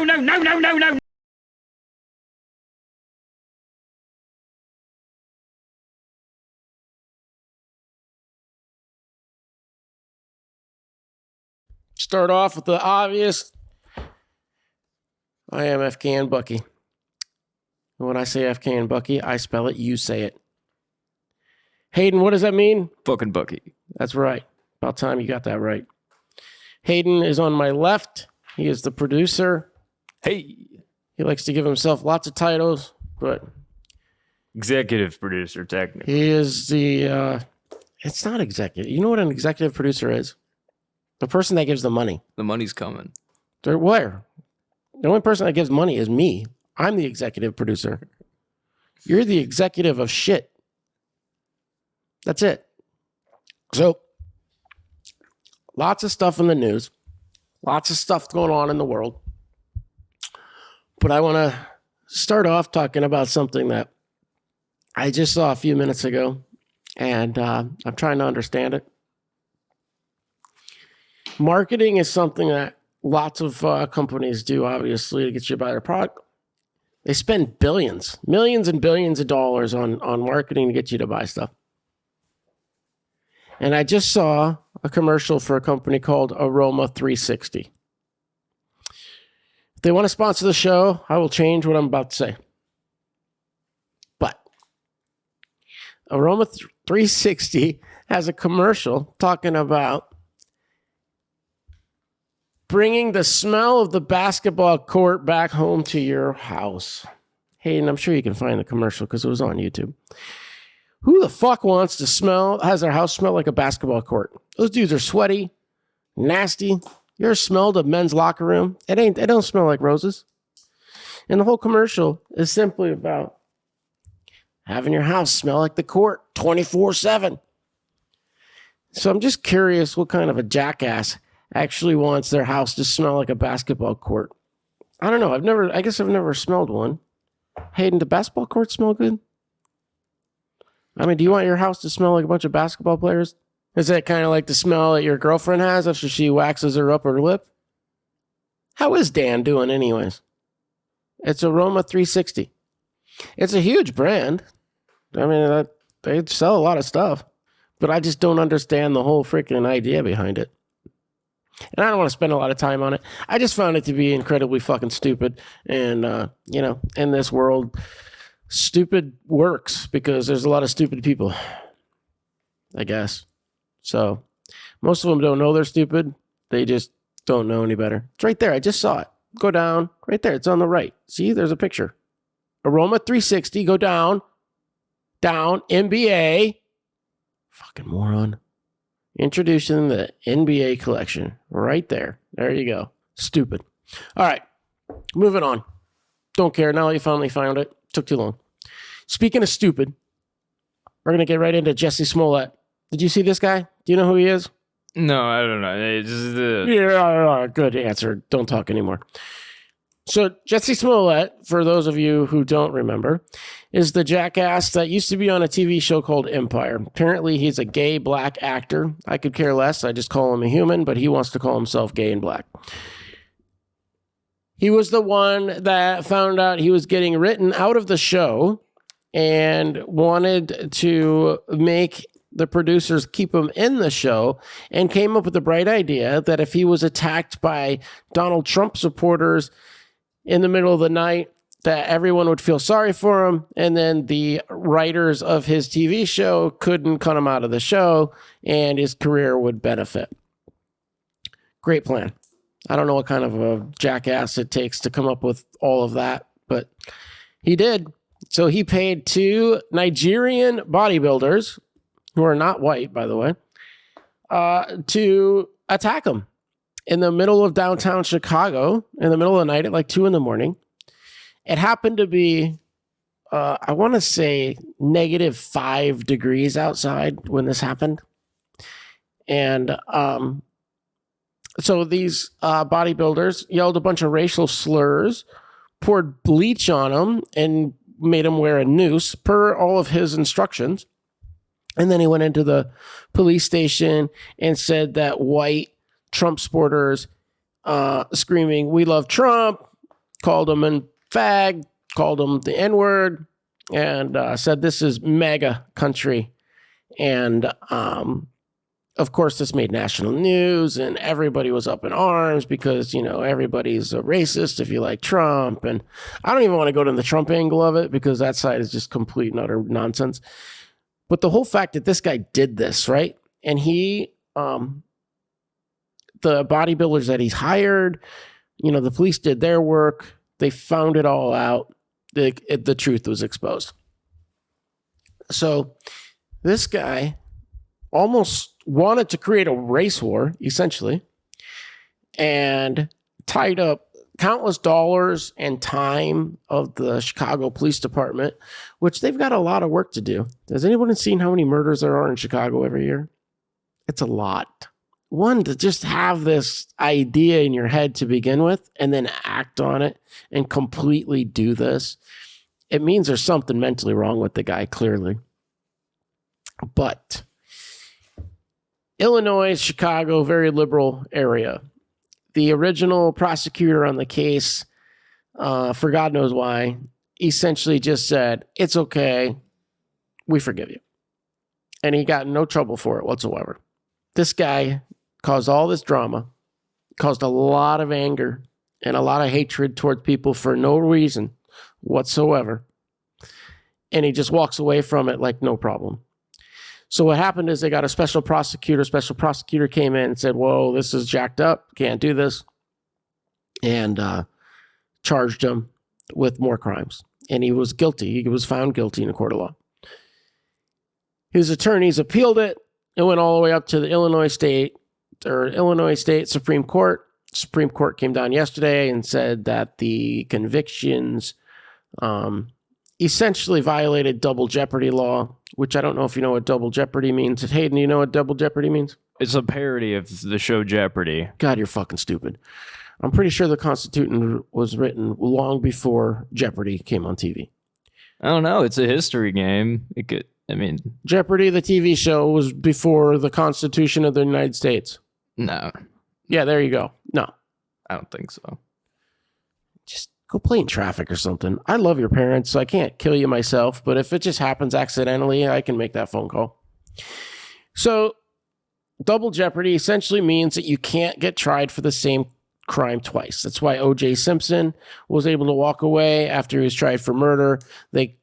no. Start off with the obvious. I am FknBucky. And when I say FknBucky, I spell it, you say it. Hayden, what does that mean? Fucking Bucky. That's right. About time you got that right. Hayden is on my left. He is the producer. Hey. He likes to give himself lots of titles, but Executive producer, technically. he is the, it's not executive. You know what an executive producer is? The person that gives the money. The money's coming. They're where? The only person that gives money is me. I'm the executive producer. You're the executive of shit. That's it. So, lots of stuff in the news. Lots of stuff going on in the world. But I want to start off talking about something that I just saw a few minutes ago. And I'm trying to understand it. Marketing is something that lots of companies do, obviously, to get you to buy their product. They spend billions, millions and billions of dollars on marketing to get you to buy stuff. And I just saw a commercial for a company called Aroma 360. If they want to sponsor the show, I will change what I'm about to say. But Aroma 360 has a commercial talking about bringing the smell of the basketball court back home to your house. Hey, and I'm sure you can find the commercial because it was on YouTube. Who the fuck wants to has their house smell like a basketball court? Those dudes are sweaty, nasty. You ever smelled a men's locker room? It don't smell like roses. And the whole commercial is simply about having your house smell like the court 24/7. So I'm just curious what kind of a jackass actually wants their house to smell like a basketball court. I don't know. I guess I've never smelled one. Hayden, do basketball courts smell good? I mean, do you want your house to smell like a bunch of basketball players? Is that kind of like the smell that your girlfriend has after she waxes her upper lip? How is Dan doing anyways? It's Aroma 360. It's a huge brand. I mean, they sell a lot of stuff. But I just don't understand the whole freaking idea behind it. And I don't want to spend a lot of time on it. I just found it to be incredibly fucking stupid. And, in this world, stupid works because there's a lot of stupid people, I guess. So most of them don't know they're stupid. They just don't know any better. It's right there. I just saw it. Go down. Right there. It's on the right. See, there's a picture. Aroma 360. Go down. Down. NBA. Fucking moron. Introducing the NBA collection. Right there. There you go. Stupid. All right. Moving on. Don't care. Now you finally found it. Took too long. Speaking of stupid, we're going to get right into Jesse Smollett. Did you see this guy? Do you know who he is? No, I don't know. It's just, Yeah, good answer. Don't talk anymore. So Jesse Smollett, for those of you who don't remember, is the jackass that used to be on a TV show called Empire. Apparently, he's a gay black actor. I could care less. I just call him a human, but he wants to call himself gay and black. He was the one that found out he was getting written out of the show and wanted to make the producers keep him in the show, and came up with the bright idea that if he was attacked by Donald Trump supporters in the middle of the night, that everyone would feel sorry for him, and then the writers of his TV show couldn't cut him out of the show, and his career would benefit. Great plan. I don't know what kind of a jackass it takes to come up with all of that, but he did. So he paid 2 Nigerian bodybuilders, who are not white, by the way, to attack him in the middle of downtown Chicago, in the middle of the night at like 2 a.m. It happened to be, I want to say, -5 degrees outside when this happened. And so these bodybuilders yelled a bunch of racial slurs, poured bleach on him, and made him wear a noose per all of his instructions. And then he went into the police station and said that white Trump supporters screaming, "We love Trump," called him a fag, called him the N-word, and said this is mega country. And of course, this made national news, and everybody was up in arms because, everybody's a racist if you like Trump. And I don't even want to go to the Trump angle of it because that side is just complete and utter nonsense. But the whole fact that this guy did this, right? And he, the bodybuilders that he's hired, the police did their work. They found it all out. The truth was exposed. So this guy almost wanted to create a race war, essentially, and tied up countless dollars and time of the Chicago Police Department, which they've got a lot of work to do. Has anyone seen how many murders there are in Chicago every year? It's a lot. One, to just have this idea in your head to begin with and then act on it and completely do this, it means there's something mentally wrong with the guy, clearly. But Illinois, Chicago, very liberal area. The original prosecutor on the case, for God knows why, essentially just said, it's okay, we forgive you. And he got in no trouble for it whatsoever. This guy caused all this drama, caused a lot of anger and a lot of hatred towards people for no reason whatsoever. And he just walks away from it like no problem. So what happened is they got a special prosecutor. Special prosecutor came in and said, whoa, this is jacked up. Can't do this. And charged him with more crimes. And he was guilty. He was found guilty in a court of law. His attorneys appealed it. It went all the way up to the Illinois State Supreme Court. Supreme Court came down yesterday and said that the convictions essentially violated double jeopardy law, which I don't know if you know what double jeopardy means. Hayden, you know what double jeopardy means? It's a parody of the show Jeopardy. God, you're fucking stupid. I'm pretty sure the Constitution was written long before Jeopardy came on TV. I don't know. It's a history game. Jeopardy, the TV show, was before the Constitution of the United States. No. Yeah, there you go. No. I don't think so. Just go play in traffic or something. I love your parents, so I can't kill you myself, but if it just happens accidentally, I can make that phone call. So, double jeopardy essentially means that you can't get tried for the same crime twice. That's why O.J. Simpson was able to walk away after he was tried for murder. They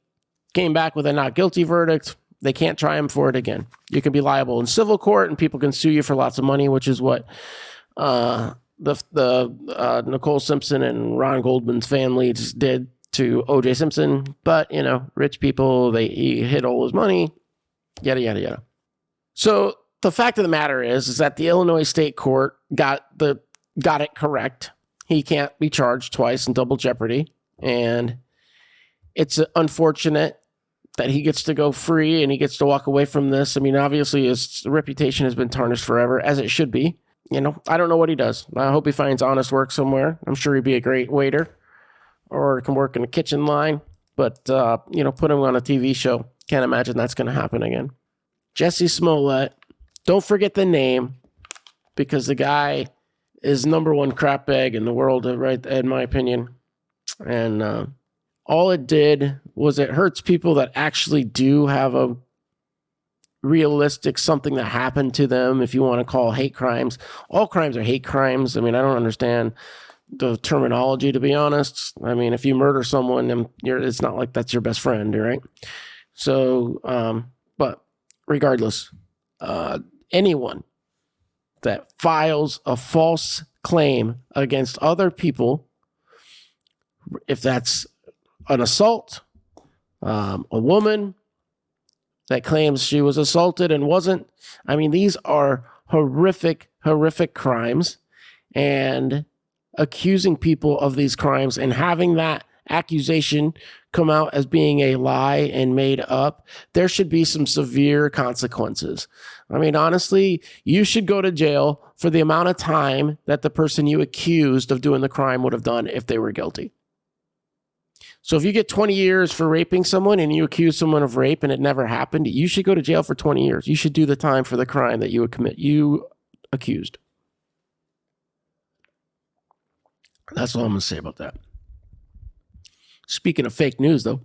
came back with a not guilty verdict. They can't try him for it again. You can be liable in civil court, and people can sue you for lots of money, which is what Nicole Simpson and Ron Goldman's family just did to O.J. Simpson. But, rich people, he hid all his money, yada, yada, yada. So the fact of the matter is that the Illinois State Court got it correct. He can't be charged twice in double jeopardy. And it's unfortunate that he gets to go free and he gets to walk away from this. I mean, obviously his reputation has been tarnished forever, as it should be. I don't know what he does. I hope he finds honest work somewhere. I'm sure he'd be a great waiter or can work in a kitchen line. But, put him on a TV show. Can't imagine that's going to happen again. Jesse Smollett. Don't forget the name, because the guy is number one crap bag in the world, right? In my opinion. And all it did was it hurts people that actually do have a realistic something that happened to them, if you want to call hate crimes. All crimes are hate crimes. I mean, I don't understand the terminology, to be honest. I mean, if you murder someone, it's not like that's your best friend, right? So, but regardless, anyone that files a false claim against other people, if that's an assault, a woman that claims she was assaulted and wasn't. I mean, these are horrific, horrific crimes, and accusing people of these crimes and having that accusation come out as being a lie and made up, there should be some severe consequences. I mean, honestly, you should go to jail for the amount of time that the person you accused of doing the crime would have done if they were guilty. So if you get 20 years for raping someone and you accuse someone of rape and it never happened, you should go to jail for 20 years. You should do the time for the crime that you accused. That's all I'm going to say about that. Speaking of fake news, though,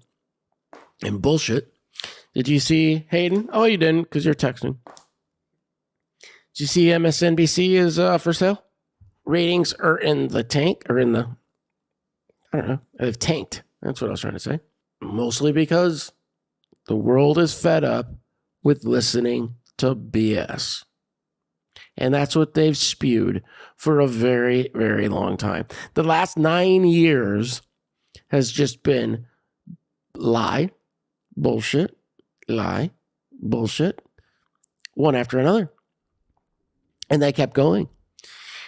and bullshit, did you see Hayden? Oh, you didn't because you're texting. Did you see MSNBC is for sale? Ratings are in the tank, or in the, I don't know, they've tanked. That's what I was trying to say. Mostly because the world is fed up with listening to BS. And that's what they've spewed for a very, very long time. The last 9 years has just been lie, bullshit, one after another. And they kept going.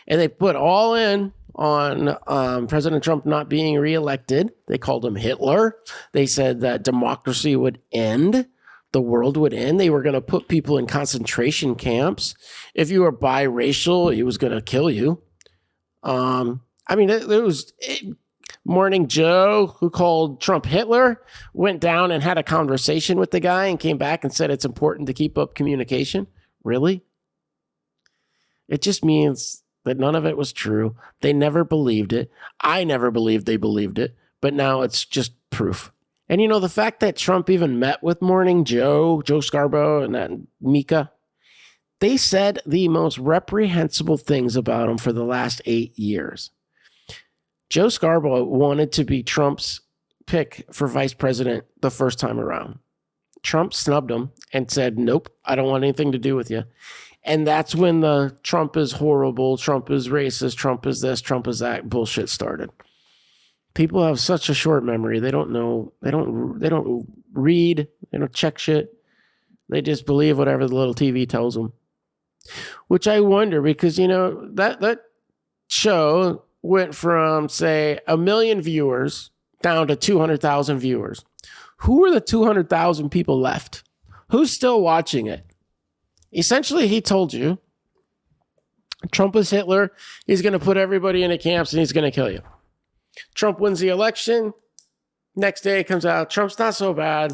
And they put all in on President Trump not being reelected. They called him Hitler. They said that democracy would end. The world would end. They were going to put people in concentration camps. If you were biracial, he was going to kill you. Morning Joe, who called Trump Hitler, went down and had a conversation with the guy and came back and said it's important to keep up communication. Really? It just means that none of it was true. They never believed it. I never believed they believed it, but now it's just proof. And you know, the fact that Trump even met with Morning Joe Scarborough, and that Mika, they said the most reprehensible things about him for the last 8 years. Joe Scarborough wanted to be Trump's pick for vice president the first time around. Trump snubbed him and said, nope, I don't want anything to do with you. And that's when the Trump is horrible, Trump is racist, Trump is this, Trump is that bullshit started. People have such a short memory. They don't know. They don't read. They don't check shit. They just believe whatever the little TV tells them. Which I wonder, because, you know, that show went from, say, 1 million viewers down to 200,000 viewers. Who are the 200,000 people left? Who's still watching it? Essentially, he told you Trump is Hitler. He's going to put everybody into camps and he's going to kill you. Trump wins the election. Next day it comes out, Trump's not so bad.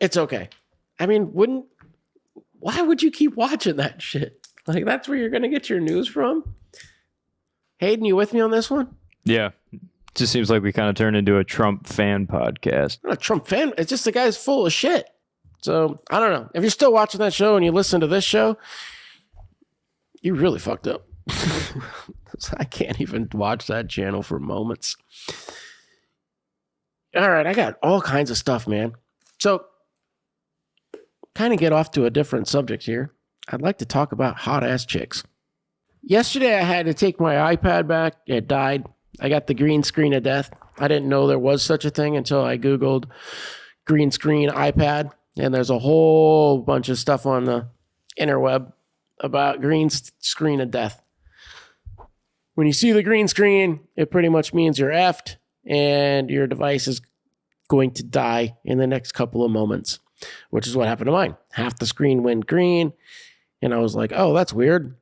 It's okay. I mean, why would you keep watching that shit? Like, that's where you're going to get your news from? Hayden, you with me on this one? Yeah. Just seems like we kind of turned into a Trump fan podcast. I'm not a Trump fan. It's just the guy's full of shit. So, I don't know. If you're still watching that show and you listen to this show, you really fucked up. I can't even watch that channel for moments. All right, I got all kinds of stuff, man. So, kind of get off to a different subject here. I'd like to talk about hot-ass chicks. Yesterday, I had to take my iPad back. It died. I got the green screen of death. I didn't know there was such a thing until I Googled green screen iPad. And there's a whole bunch of stuff on the interweb about green screen of death. When you see the green screen, it pretty much means you're effed and your device is going to die in the next couple of moments, which is what happened to mine. Half the screen went green, and I was like, oh, that's weird.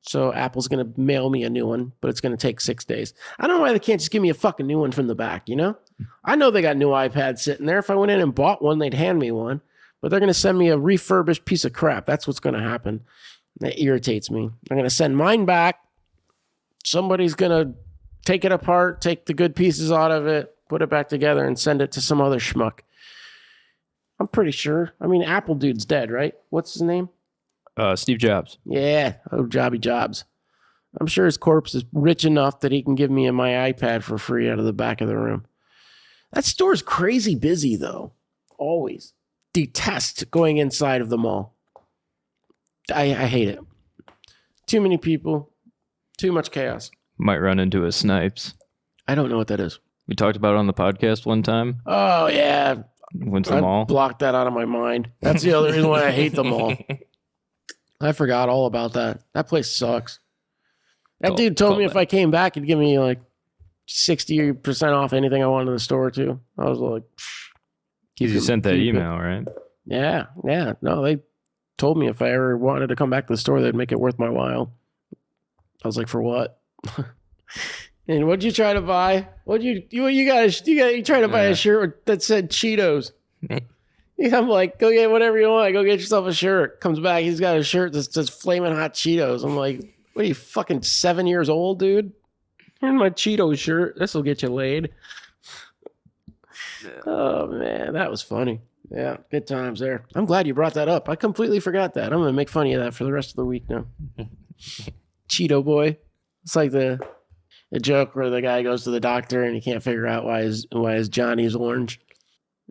So Apple's going to mail me a new one, but it's going to take 6 days. I don't know why they can't just give me a fucking new one from the back, you know? I know they got new iPads sitting there. If I went in and bought one, they'd hand me one, but they're going to send me a refurbished piece of crap. That's what's going to happen. That irritates me. They're going to send mine back. Somebody's going to take it apart, take the good pieces out of it, put it back together, and send it to some other schmuck. I'm pretty sure. I mean, Apple dude's dead, right? What's his name? Steve Jobs. Yeah. Oh, Jobby Jobs. I'm sure his corpse is rich enough that he can give me my iPad for free out of the back of the room. That store's crazy busy, though. Always. Detest going inside of the mall. I hate it. Too many people. Too much chaos. Might run into a Snipes. I don't know what that is. We talked about it on the podcast one time. Oh, yeah. Went to the mall. Blocked that out of my mind. That's the other reason why I hate the mall. I forgot all about that. That place sucks. That dude told me if I came back, he'd give me like 60% off anything I wanted in the store, too. I was like, you sent that email, right? Yeah. No, they told me if I ever wanted to come back to the store, they'd make it worth my while. I was like, for what? And what'd you try to buy? You try to buy a shirt that said Cheetos. Yeah, I'm like, go get whatever you want. Go get yourself a shirt. Comes back, he's got a shirt that says Flamin' Hot Cheetos. I'm like, what are you, fucking 7 years old, dude? Here's my Cheetos shirt. This will get you laid. Oh man, that was funny. Yeah, good times there. I'm glad you brought that up. I completely forgot that. I'm gonna make fun of that for the rest of the week now. Cheeto boy. It's like the joke where the guy goes to the doctor and he can't figure out why his Johnny's orange.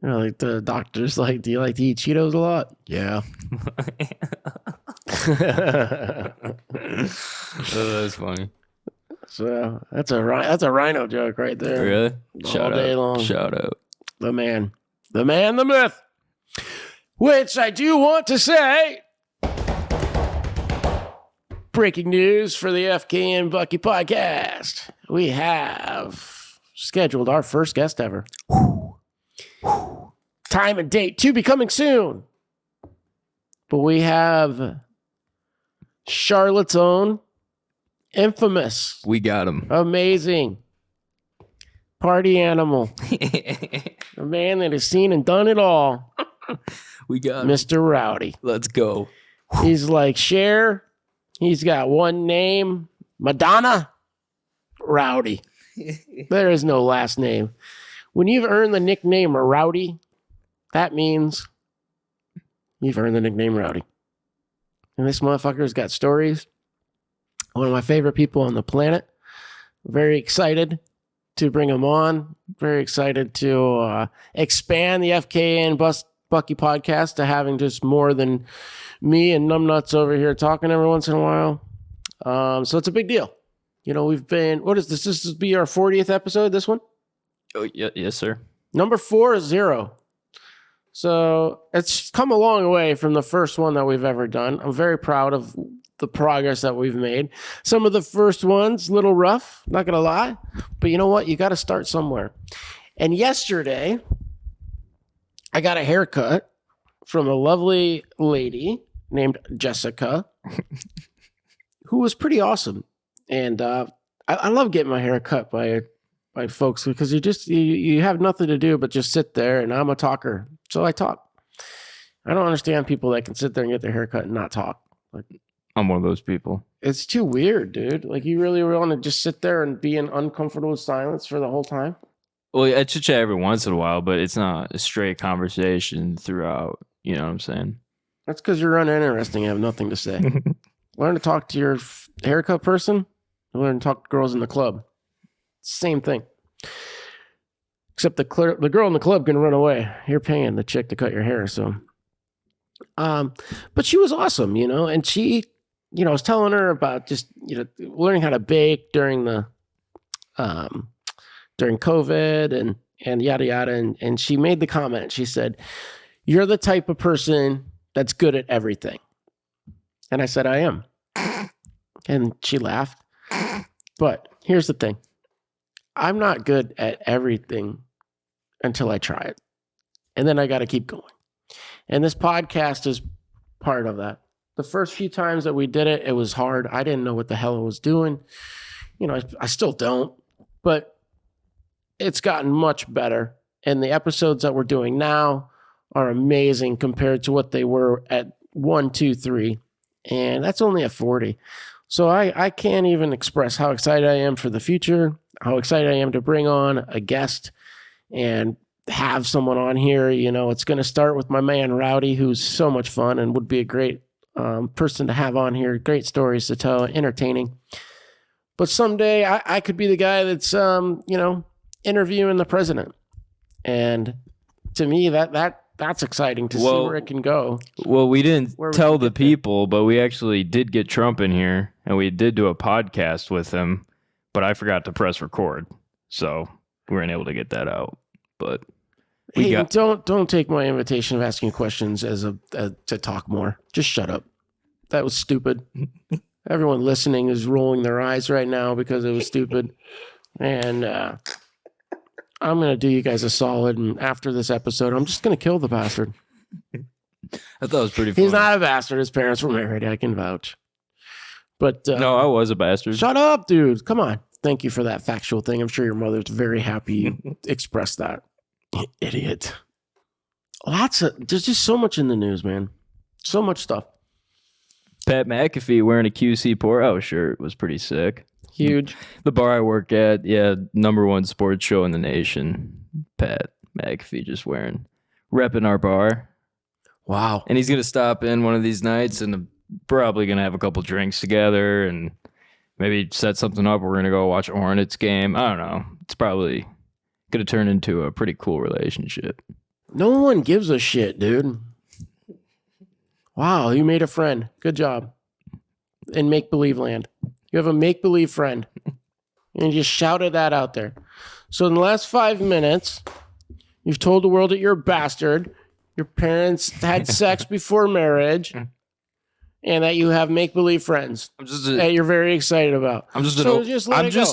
You know, like the doctor's like, "Do you like to eat Cheetos a lot?" Yeah. Oh, that's funny. So that's a rhino joke right there. Really? All day long. Shout out. The man, the myth. Which I do want to say, breaking news for the FknBucky podcast. We have scheduled our first guest ever. Time and date to be coming soon. But we have Charlotte's own infamous. We got him. Amazing. Party animal. A man that has seen and done it all. We got him. Mr. Rowdy. Let's go. He's like Cher. He's got one name. Madonna. Rowdy. There is no last name. When you've earned the nickname Rowdy, that means you've earned the nickname Rowdy. And this motherfucker's got stories. One of my favorite people on the planet. Very excited to bring him on. Very excited to expand the FknBucky podcast to having just more than me and numbnuts over here talking every once in a while. So it's a big deal. You know, we've been, what is this? This will be our 40th episode, this one? Oh, yeah, yes, sir. Number 40. So it's come a long way from the first one that we've ever done. I'm very proud of the progress that we've made. Some of the first ones, a little rough, not going to lie. But you know what? You got to start somewhere. And yesterday, I got a haircut from a lovely lady named Jessica, who was pretty awesome. And I love getting my hair cut by folks because you have nothing to do but just sit there, and I'm a talker. So I talk. I don't understand people that can sit there and get their hair cut and not talk. Like, I'm one of those people. it's too weird, dude. Like, you really want to just sit there and be in uncomfortable silence for the whole time? Well, I chit chat every once in a while, but it's not a straight conversation throughout. You know what I'm saying? That's because you're uninteresting and have nothing to say. Learn to talk to your haircut person. Learn to talk to girls in the club. Same thing. Except the girl in the club can run away. You're paying the chick to cut your hair, so. But she was awesome, you know, and she, you know, I was telling her about just, you know, learning how to bake during COVID and yada yada, and she made the comment. She said, "You're the type of person that's good at everything," and I said, "I am," and she laughed. But here's the thing: I'm not good at everything until I try it, and then I got to keep going. And this podcast is part of that. The first few times that we did it, it was hard. I didn't know what the hell I was doing. You know, I still don't, but it's gotten much better. And the episodes that we're doing now are amazing compared to what they were at 1, 2, 3. And that's only at 40. So I can't even express how excited I am for the future, how excited I am to bring on a guest and have someone on here. You know, it's going to start with my man Rowdy, who's so much fun and would be a great person to have on here. Great stories to tell, entertaining. But someday I could be the guy that's, you know, interviewing the president. And to me, that's exciting to see where it can go. Well, we didn't tell the people, but we actually did get Trump in here, and we did do a podcast with him, but I forgot to press record. So we weren't able to get that out. But don't take my invitation of asking questions as to talk more. Just shut up. That was stupid. Everyone listening is rolling their eyes right now because it was stupid. And I'm going to do you guys a solid. And after this episode, I'm just going to kill the bastard. I thought it was pretty funny. He's not a bastard. His parents were married. I can vouch. But no, I was a bastard. Shut up, dude. Come on. Thank you for that factual thing. I'm sure your mother's very happy you expressed that. Idiot. There's just so much in the news, man. So much stuff. Pat McAfee wearing a QC Port shirt was pretty sick. Huge. The bar I work at, yeah, #1 sports show in the nation. Pat McAfee just repping our bar. Wow. And he's going to stop in one of these nights and probably going to have a couple drinks together and maybe set something up. We're going to go watch a Hornets game. I don't know. It's probably going to turn into a pretty cool relationship. No one gives a shit, dude. Wow, you made a friend. Good job. In make-believe land. You have a make-believe friend. And you just shouted that out there. So in the last 5 minutes, you've told the world that you're a bastard. Your parents had sex before marriage. And that you have make-believe friends that you're very excited about. I'm just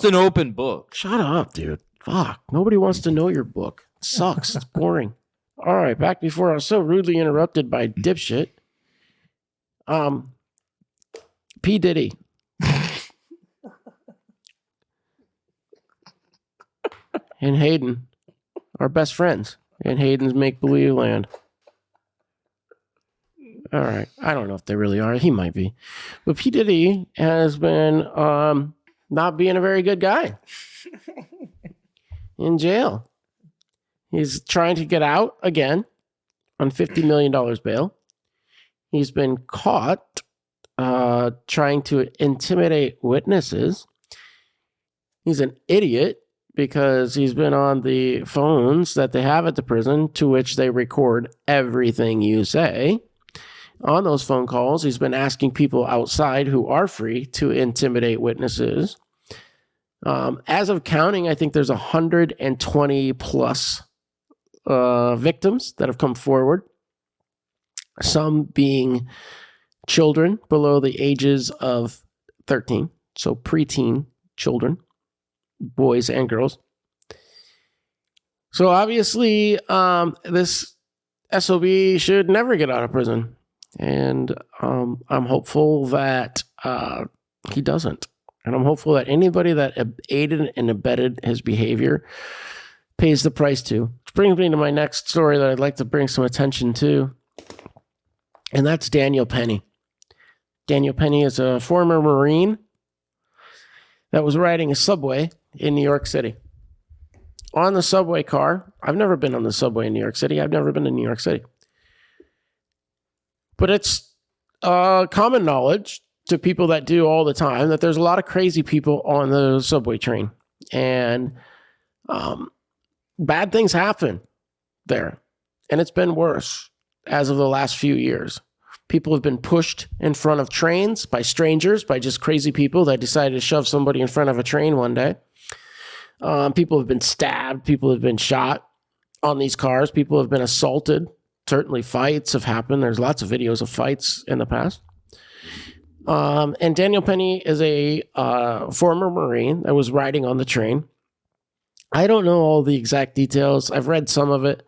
an open book. Shut up, dude. Fuck. Nobody wants to know your book. It sucks. It's boring. All right, back before I was so rudely interrupted by dipshit. P. Diddy. And Hayden are best friends in Hayden's make-believe land. All right. I don't know if they really are. He might be. But P. Diddy has been not being a very good guy in jail. He's trying to get out again on $50 million bail. He's been caught trying to intimidate witnesses. He's an idiot because he's been on the phones that they have at the prison to which they record everything you say. On those phone calls, he's been asking people outside who are free to intimidate witnesses. As of counting, I think there's 120 plus victims that have come forward. Some being children below the ages of 13, so preteen children, boys and girls. So obviously, this SOB should never get out of prison. And I'm hopeful that he doesn't. And I'm hopeful that anybody that aided and abetted his behavior pays the price too. Which brings me to my next story that I'd like to bring some attention to. And that's Daniel Penny. Daniel Penny is a former Marine that was riding a subway in New York City. On the subway car, I've never been on the subway in New York City. I've never been to New York City. But it's common knowledge to people that do all the time that there's a lot of crazy people on the subway train. And bad things happen there. And it's been worse as of the last few years. People have been pushed in front of trains by strangers, by just crazy people that decided to shove somebody in front of a train one day. People have been stabbed. People have been shot on these cars. People have been assaulted. Certainly fights have happened. There's lots of videos of fights in the past. And Daniel Penny is a former Marine that was riding on the train. I don't know all the exact details. I've read some of it.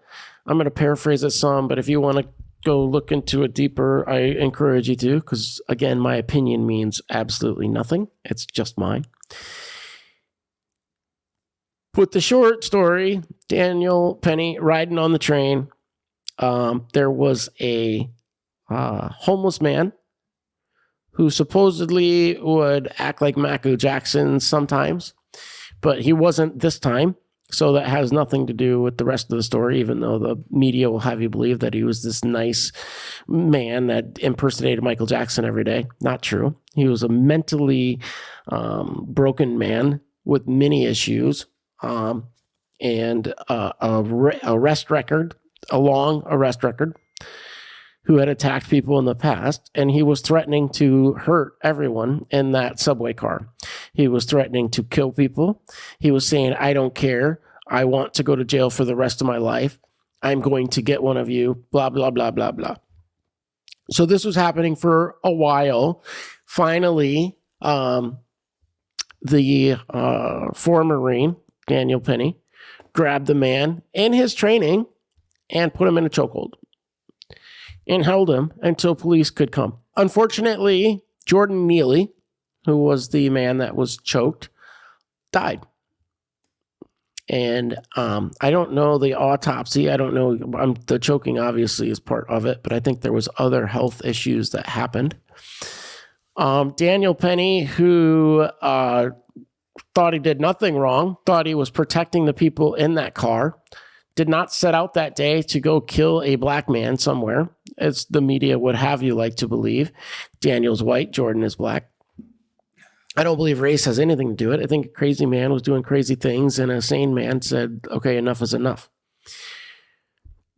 I'm going to paraphrase it some, but if you want to go look into it deeper, I encourage you to, because again, my opinion means absolutely nothing. It's just mine. With the short story, Daniel Penny riding on the train, there was a homeless man who supposedly would act like Michael Jackson sometimes, but he wasn't this time. So that has nothing to do with the rest of the story, even though the media will have you believe that he was this nice man that impersonated Michael Jackson every day. Not true. He was a mentally broken man with many issues and a long arrest record, who had attacked people in the past, and he was threatening to hurt everyone in that subway car. He was threatening to kill people. He was saying, I don't care. I want to go to jail for the rest of my life. I'm going to get one of you, blah, blah, blah, blah, blah. So this was happening for a while. Finally, the former Marine, Daniel Penny, grabbed the man in his training and put him in a chokehold and held him until police could come. Unfortunately, Jordan Neely, who was the man that was choked, died. And I don't know the autopsy. I don't know. The choking obviously is part of it, but I think there was other health issues that happened. Daniel Penny, who thought he did nothing wrong, thought he was protecting the people in that car, did not set out that day to go kill a black man somewhere, as the media would have you like to believe. Daniel's white, Jordan is black. I don't believe race has anything to do with it. I think a crazy man was doing crazy things, and a sane man said, okay, enough is enough.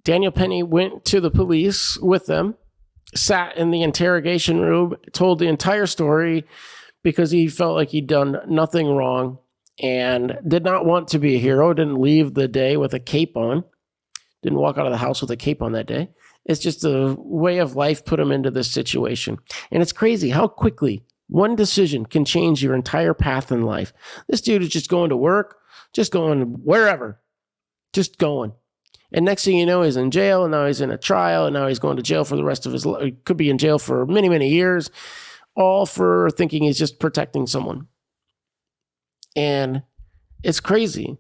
Daniel Penny went to the police with them, sat in the interrogation room, told the entire story because he felt like he'd done nothing wrong and did not want to be a hero, didn't leave the day with a cape on, didn't walk out of the house with a cape on that day. It's just a way of life put him into this situation. And it's crazy how quickly one decision can change your entire path in life. This dude is just going to work, just going wherever, just going. And next thing you know, he's in jail, and now he's in a trial, and now he's going to jail for the rest of his life. He could be in jail for many, many years, all for thinking he's just protecting someone. And it's crazy.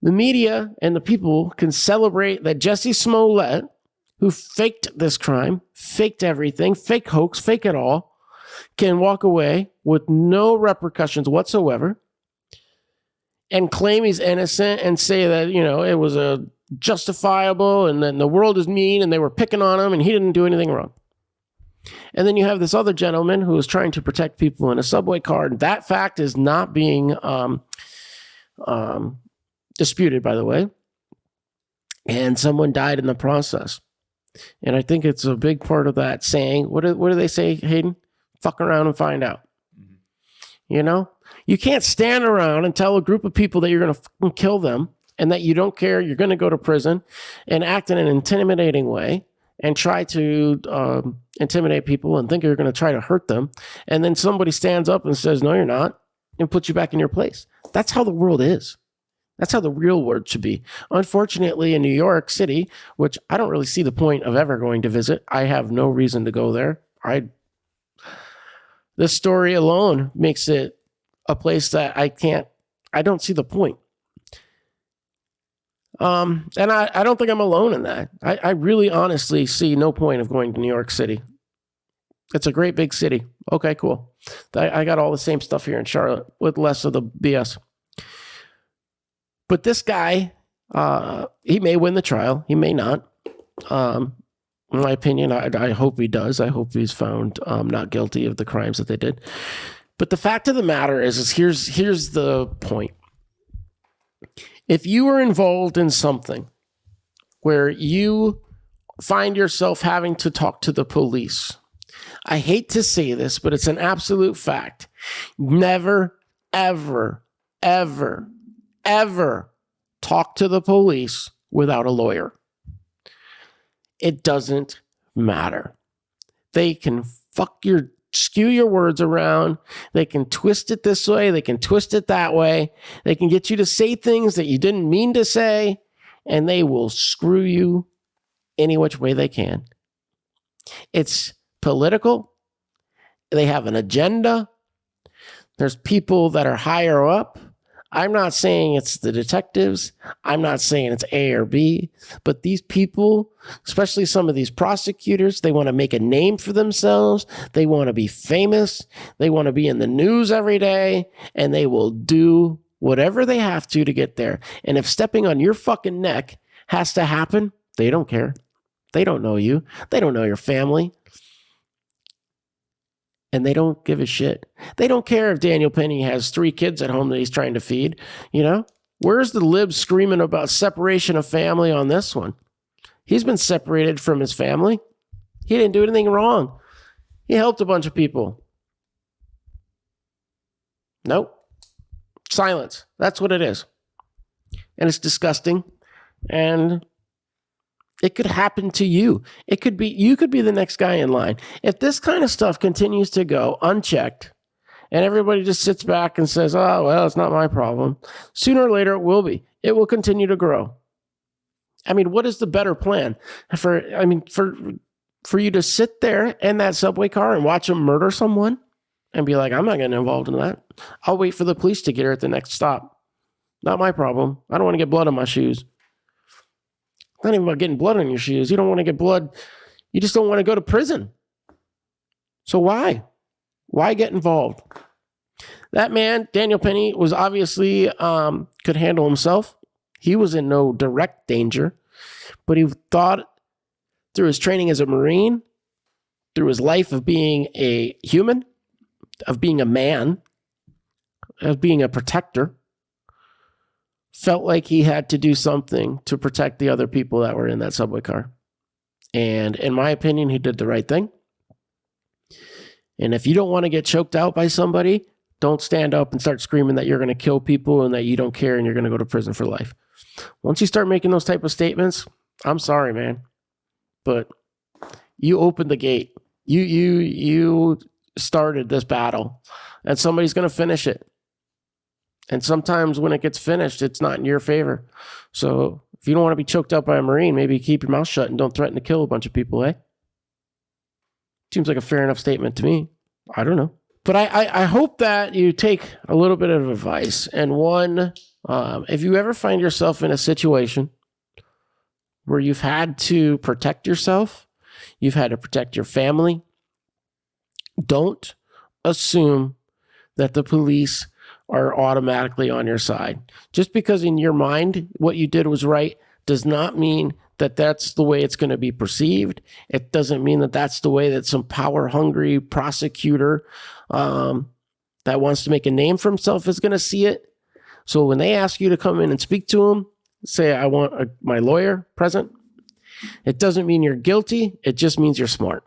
The media and the people can celebrate that Jesse Smollett, who faked this crime, faked everything, fake hoax, fake it all, can walk away with no repercussions whatsoever and claim he's innocent and say that, you know, it was a justifiable and then the world is mean and they were picking on him and he didn't do anything wrong. And then you have this other gentleman who is trying to protect people in a subway car. And that fact is not being disputed, by the way. And someone died in the process. And I think it's a big part of that saying, what do they say, Hayden? Fuck around and find out. Mm-hmm. You know? You can't stand around and tell a group of people that you're going to kill them and that you don't care, you're going to go to prison and act in an intimidating way and try to intimidate people and think you're going to try to hurt them. And then somebody stands up and says, no, you're not, and puts you back in your place. That's how the world is. That's how the real world should be. Unfortunately, in New York City, which I don't really see the point of ever going to visit, I have no reason to go there. This story alone makes it a place that I don't see the point. And I don't think I'm alone in that. I really honestly see no point of going to New York City. It's a great big city. Okay, cool. I got all the same stuff here in Charlotte with less of the BS. But this guy, he may win the trial. He may not. In my opinion, I hope he does. I hope he's found not guilty of the crimes that they did. But the fact of the matter is here's the point. If you are involved in something where you find yourself having to talk to the police, I hate to say this, but it's an absolute fact. Never, ever, ever, ever talk to the police without a lawyer. It doesn't matter. They can skew your words around. They can twist it this way. They can twist it that way. They can get you to say things that you didn't mean to say, and they will screw you any which way they can. It's political. They have an agenda. There's people that are higher up. I'm not saying it's the detectives. I'm not saying it's A or B, but these people, especially some of these prosecutors, they want to make a name for themselves. They want to be famous. They want to be in the news every day, and they will do whatever they have to get there. And if stepping on your fucking neck has to happen, they don't care. They don't know you. They don't know your family. And they don't give a shit. They don't care if Daniel Penny has 3 kids at home that he's trying to feed. You know, where's the libs screaming about separation of family on this one? He's been separated from his family. He didn't do anything wrong. He helped a bunch of people. Nope. Silence. That's what it is. And it's disgusting. And it could happen to you. You could be the next guy in line. If this kind of stuff continues to go unchecked and everybody just sits back and says, oh, well, it's not my problem, sooner or later it will be. It will continue to grow. I mean, what is the better plan? For you to sit there in that subway car and watch them murder someone and be like, I'm not getting involved in that. I'll wait for the police to get her at the next stop. Not my problem. I don't want to get blood on my shoes. It's not even about getting blood on your shoes. You don't want to get blood. You just don't want to go to prison. So why? Why get involved? That man, Daniel Penny, was obviously could handle himself. He was in no direct danger, but he thought through his training as a Marine, through his life of being a human, of being a man, of being a protector, felt like he had to do something to protect the other people that were in that subway car. And in my opinion, he did the right thing. And if you don't want to get choked out by somebody, don't stand up and start screaming that you're going to kill people and that you don't care and you're going to go to prison for life. Once you start making those type of statements, I'm sorry, man, but you opened the gate. You started this battle, and somebody's going to finish it. And sometimes when it gets finished, it's not in your favor. So if you don't want to be choked out by a Marine, maybe keep your mouth shut and don't threaten to kill a bunch of people, eh? Seems like a fair enough statement to me. I don't know. But I hope that you take a little bit of advice. And one, if you ever find yourself in a situation where you've had to protect yourself, you've had to protect your family, don't assume that the police are automatically on your side. Just because in your mind what you did was right does not mean that that's the way it's going to be perceived. It doesn't mean that that's the way that some power-hungry prosecutor that wants to make a name for himself is going to see it. So when they ask you to come in and speak to them, say, I want my lawyer present, it doesn't mean you're guilty. It just means you're smart.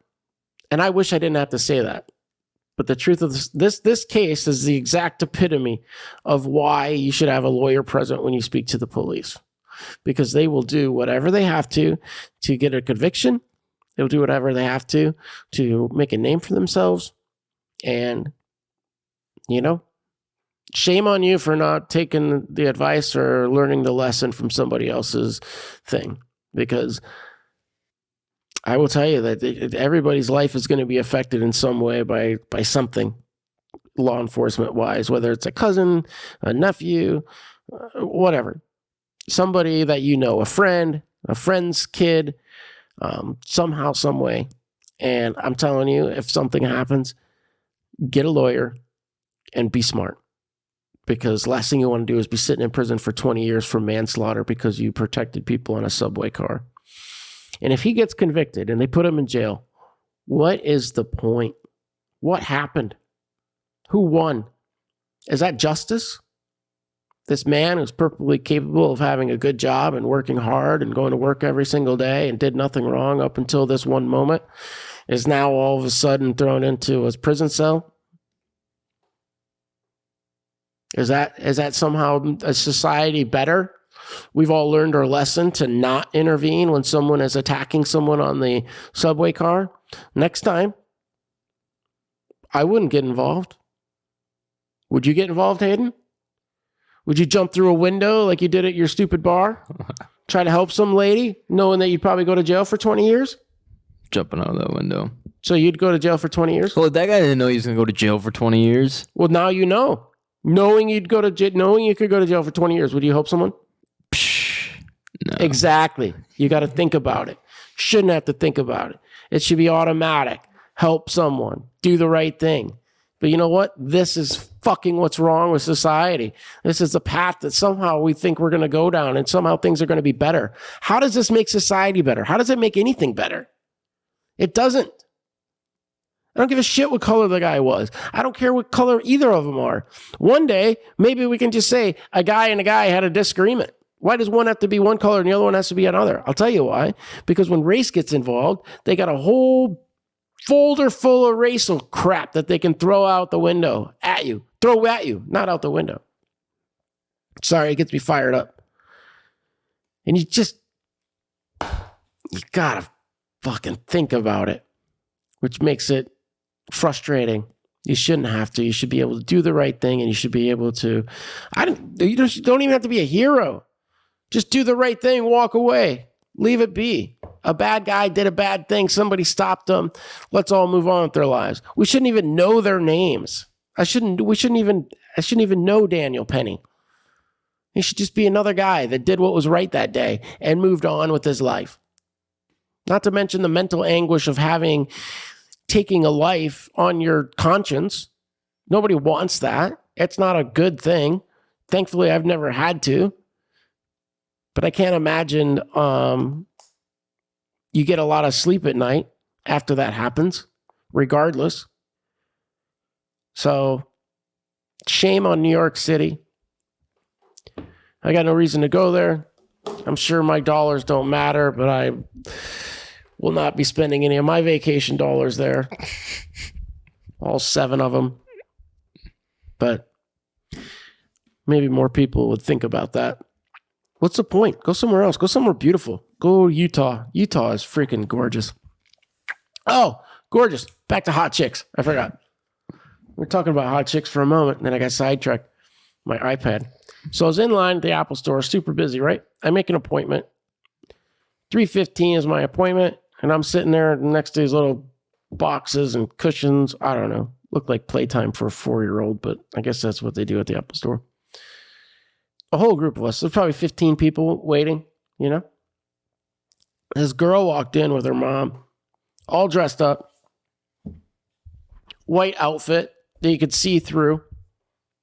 And I wish I didn't have to say that. But the truth of this case is the exact epitome of why you should have a lawyer present when you speak to the police. Because they will do whatever they have to get a conviction. They'll do whatever they have to make a name for themselves. And, shame on you for not taking the advice or learning the lesson from somebody else's thing. Because I will tell you that everybody's life is going to be affected in some way by something law enforcement wise, whether it's a cousin, a nephew, whatever. Somebody that you know, a friend's kid, somehow, some way. And I'm telling you, if something happens, get a lawyer and be smart. Because last thing you want to do is be sitting in prison for 20 years for manslaughter because you protected people in a subway car. And if he gets convicted and they put him in jail, what is the point? What happened? Who won? Is that justice? This man who's perfectly capable of having a good job and working hard and going to work every single day and did nothing wrong up until this one moment is now all of a sudden thrown into his prison cell? Is that somehow a society better? We've all learned our lesson to not intervene when someone is attacking someone on the subway car. Next time, I wouldn't get involved. Would you get involved, Hayden? Would you jump through a window like you did at your stupid bar? Try to help some lady, knowing that you'd probably go to jail for 20 years? Jumping out of that window. So you'd go to jail for 20 years? Well, that guy didn't know he was going to go to jail for 20 years. Well, now you know. Knowing you could go to jail for 20 years, would you help someone? No. Exactly. You got to think about it. Shouldn't have to think about it. It should be automatic. Help someone. Do the right thing. But you know what? This is fucking what's wrong with society. This is the path that somehow we think we're going to go down and somehow things are going to be better. How does this make society better? How does it make anything better? It doesn't. I don't give a shit what color the guy was. I don't care what color either of them are. One day, maybe we can just say a guy and a guy had a disagreement. Why does one have to be one color and the other one has to be another? I'll tell you why. Because when race gets involved, they got a whole folder full of racial crap that they can throw out the window at you. Throw at you, not out the window. Sorry, it gets me fired up. And you gotta fucking think about it, which makes it frustrating. You shouldn't have to. You should be able to do the right thing, and you should be able to. You don't even have to be a hero. Just do the right thing. Walk away. Leave it be. A bad guy did a bad thing. Somebody stopped them. Let's all move on with their lives. We shouldn't even know their names. I shouldn't even know Daniel Penny. He should just be another guy that did what was right that day and moved on with his life. Not to mention the mental anguish of taking a life on your conscience. Nobody wants that. It's not a good thing. Thankfully, I've never had to. But I can't imagine you get a lot of sleep at night after that happens, regardless. So, shame on New York City. I got no reason to go there. I'm sure my dollars don't matter, but I will not be spending any of my vacation dollars there. All 7 of them. But maybe more people would think about that. What's the point? Go somewhere else. Go somewhere beautiful. Go Utah. Utah is freaking gorgeous. Oh, gorgeous. Back to hot chicks. I forgot. We were talking about hot chicks for a moment, and then I got sidetracked. My iPad. So I was in line at the Apple store, super busy, right? I make an appointment. 3:15 is my appointment, and I'm sitting there next to these little boxes and cushions. I don't know. Looked like playtime for a 4-year-old, but I guess that's what they do at the Apple store. A whole group of us. There's probably 15 people waiting, you know? This girl walked in with her mom, all dressed up, white outfit that you could see through.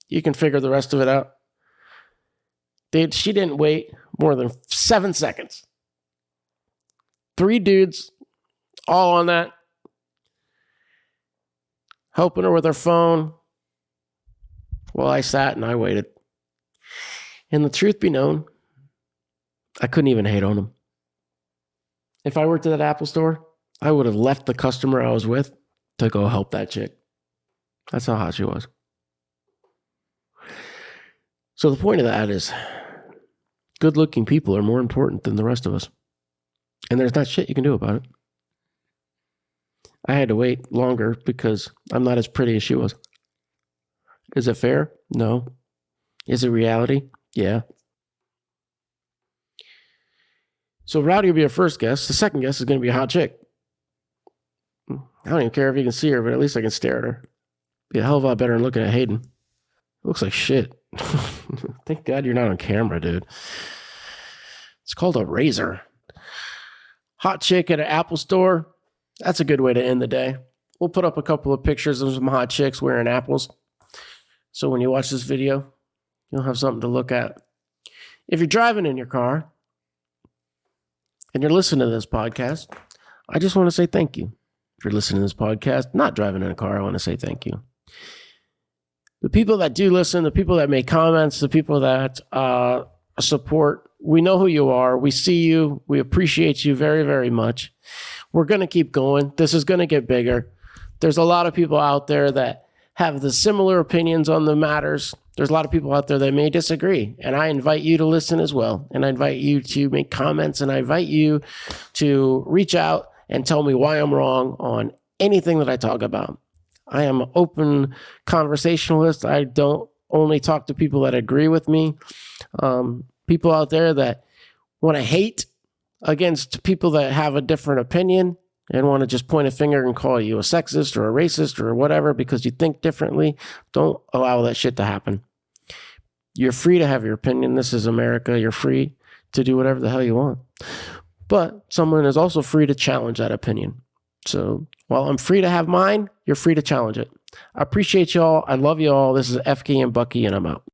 You can figure the rest of it out. She didn't wait more than 7 seconds. 3 dudes, all on that, helping her with her phone while I sat and I waited. And the truth be known, I couldn't even hate on them. If I worked at that Apple store, I would have left the customer I was with to go help that chick. That's how hot she was. So the point of that is, good-looking people are more important than the rest of us. And there's not shit you can do about it. I had to wait longer because I'm not as pretty as she was. Is it fair? No. Is it reality? Yeah. So Rowdy will be our first guest. The second guest is going to be a hot chick. I don't even care if you can see her, but at least I can stare at her. Be a hell of a lot better than looking at Hayden. Looks like shit. Thank God you're not on camera, dude. It's called a razor. Hot chick at an Apple store. That's a good way to end the day. We'll put up a couple of pictures of some hot chicks wearing apples. So when you watch this video, you'll have something to look at. If you're driving in your car and you're listening to this podcast, I just want to say thank you. If you're listening to this podcast, not driving in a car, I want to say thank you. The people that do listen, the people that make comments, the people that support, we know who you are. We see you. We appreciate you very, very much. We're going to keep going. This is going to get bigger. There's a lot of people out there that have the similar opinions on the matters. There's a lot of people out there that may disagree. And I invite you to listen as well. And I invite you to make comments. And I invite you to reach out and tell me why I'm wrong on anything that I talk about. I am an open conversationalist. I don't only talk to people that agree with me. People out there that want to hate against people that have a different opinion and want to just point a finger and call you a sexist or a racist or whatever because you think differently, don't allow that shit to happen. You're free to have your opinion. This is America. You're free to do whatever the hell you want. But someone is also free to challenge that opinion. So while I'm free to have mine, you're free to challenge it. I appreciate y'all. I love y'all. This is FknBucky, and I'm out.